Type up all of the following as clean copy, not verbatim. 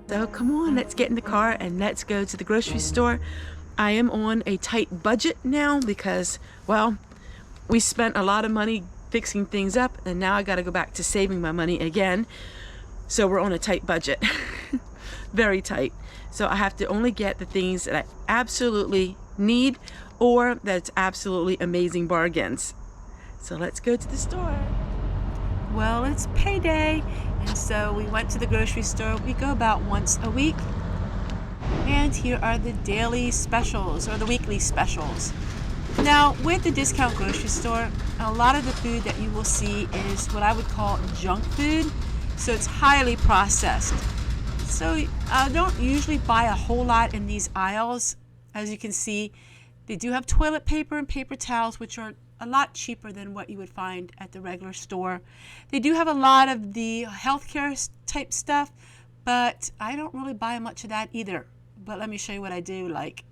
So come on, let's get in the car and let's go to the grocery store. I am on a tight budget now because, well, we spent a lot of money fixing things up and now I got to go back to saving my money again. So we're on a tight budget, very tight. So I have to only get the things that I absolutely need or that's absolutely amazing bargains. So let's go to the store. Well, it's payday, and so we went to the grocery store. We go about once a week. And here are the daily specials or the weekly specials. Now, with the discount grocery store, a lot of the food that you will see is what I would call junk food. So it's highly processed. So I don't usually buy a whole lot in these aisles. As you can see, they do have toilet paper and paper towels, which are a lot cheaper than what you would find at the regular store. They do have a lot of the healthcare type stuff, but I don't really buy much of that either. But let me show you what I do like.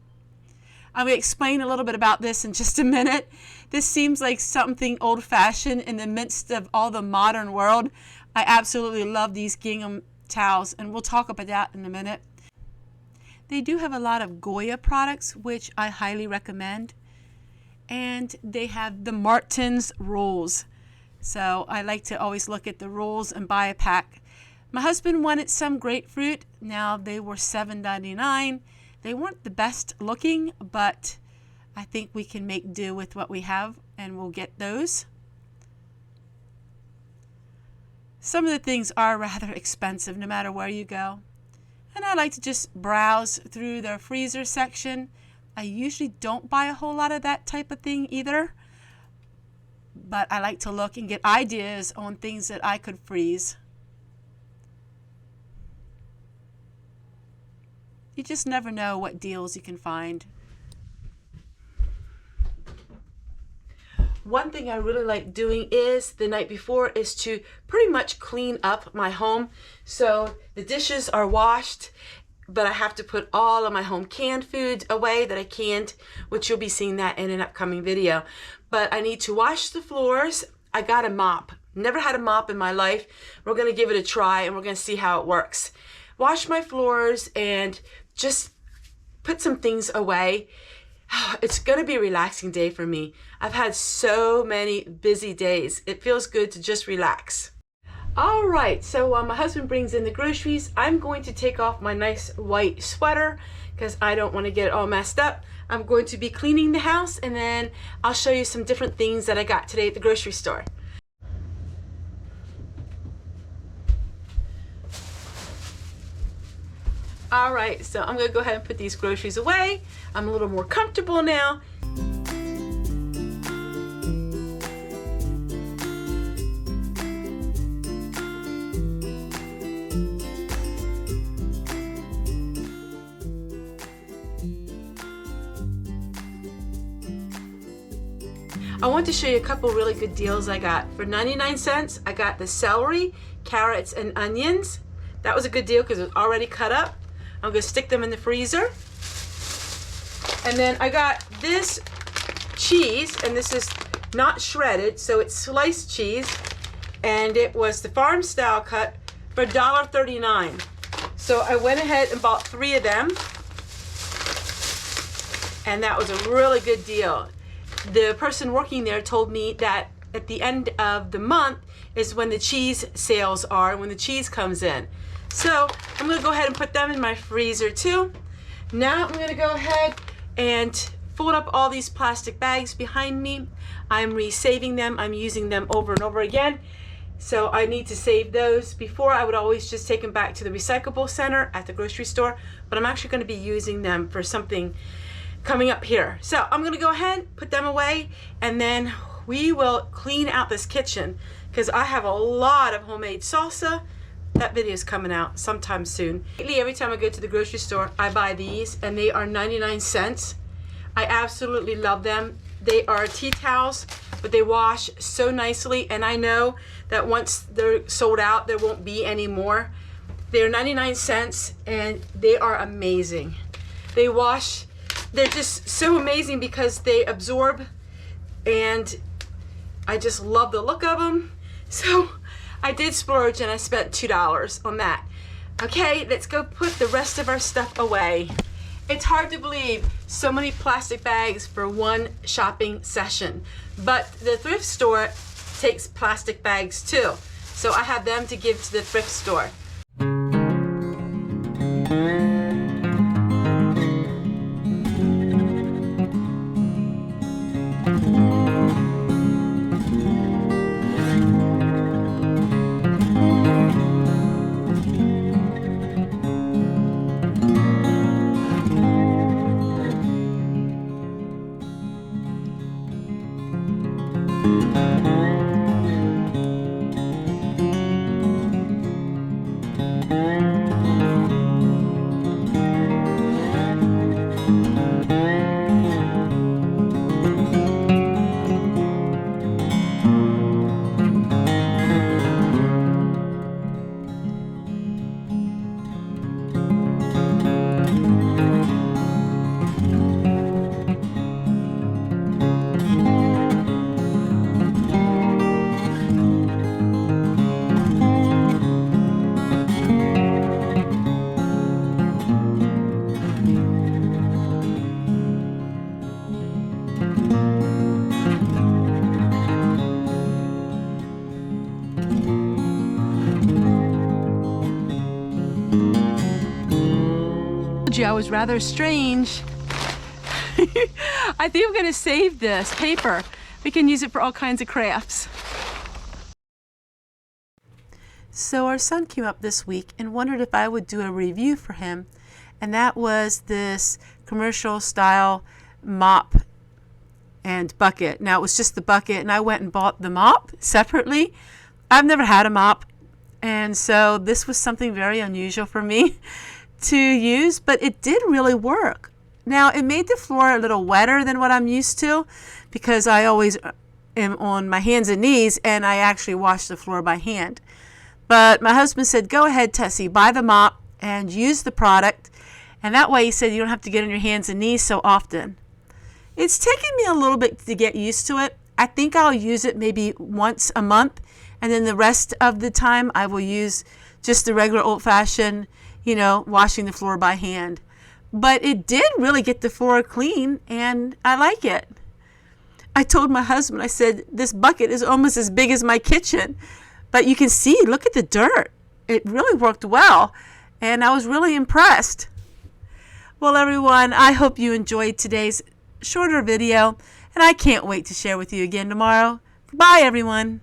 I'm going to explain a little bit about this in just a minute. This seems like something old-fashioned in the midst of all the modern world. I absolutely love these gingham towels, and we'll talk about that in a minute. They do have a lot of Goya products, which I highly recommend. And they have the Martins rolls. So I like to always look at the rolls and buy a pack. My husband wanted some grapefruit. Now they were $7.99. They weren't the best looking, but I think we can make do with what we have, and we'll get those. Some of the things are rather expensive no matter where you go. And I like to just browse through their freezer section. I usually don't buy a whole lot of that type of thing either, but I like to look and get ideas on things that I could freeze. You just never know what deals you can find. One thing I really like doing is the night before is to pretty much clean up my home. So the dishes are washed, but I have to put all of my home canned foods away that I canned, which you'll be seeing that in an upcoming video. But I need to wash the floors. I got a mop. Never had a mop in my life. We're going to give it a try and we're going to see how it works. Wash my floors and just put some things away. It's going to be a relaxing day for me. I've had so many busy days. It feels good to just relax. All right, so while my husband brings in the groceries, I'm going to take off my nice white sweater because I don't want to get it all messed up. I'm going to be cleaning the house, and then I'll show you some different things that I got today at the grocery store. All right, so I'm going to go ahead and put these groceries away. I'm a little more comfortable now. I want to show you a couple really good deals I got. For 99 cents, I got the celery, carrots, and onions. That was a good deal because it was already cut up. I'm going to stick them in the freezer. And then I got this cheese, and this is not shredded, so it's sliced cheese. And it was the farm style cut for $1.39. So I went ahead and bought 3 of them. And that was a really good deal. The person working there told me that at the end of the month is when the cheese sales are, when the cheese comes in. So I'm going to go ahead and put them in my freezer too. Now I'm going to go ahead and fold up all these plastic bags behind me. I'm resaving them. I'm using them over and over again. So I need to save those. Before I would always just take them back to the recyclable center at the grocery store, but I'm actually going to be using them for something coming up here. So I'm gonna go ahead, put them away, and then we will clean out this kitchen because I have a lot of homemade salsa. That video is coming out sometime soon. Lately, every time I go to the grocery store, I buy these, and they are 99 cents. I absolutely love them. They are tea towels, but they wash so nicely, and I know that once they're sold out, there won't be any more. They're 99 cents, and they are amazing. They wash. They're just so amazing because they absorb, and I just love the look of them. So I did splurge and I spent $2 on that. Okay, let's go put the rest of our stuff away. It's hard to believe so many plastic bags for one shopping session, but the thrift store takes plastic bags too. So I have them to give to the thrift store. I was rather strange. I think I'm going to save this paper. We can use it for all kinds of crafts. So our son came up this week and wondered if I would do a review for him, and that was this commercial style mop and bucket. Now it was just the bucket, and I went and bought the mop separately. I've never had a mop, and so this was something very unusual for me to use, but it did really work. Now it made the floor a little wetter than what I'm used to, because I always am on my hands and knees and I actually wash the floor by hand. But my husband said, go ahead, Tessie, buy the mop and use the product, and that way he said you don't have to get on your hands and knees so often. It's taken me a little bit to get used to it. I think I'll use it maybe once a month, and then the rest of the time I will use just the regular old-fashioned, you know, washing the floor by hand. But it did really get the floor clean, and I like it. I told my husband, I said, this bucket is almost as big as my kitchen. But you can see, look at the dirt. It really worked well, and I was really impressed. Well, everyone, I hope you enjoyed today's shorter video, and I can't wait to share with you again tomorrow. Bye, everyone.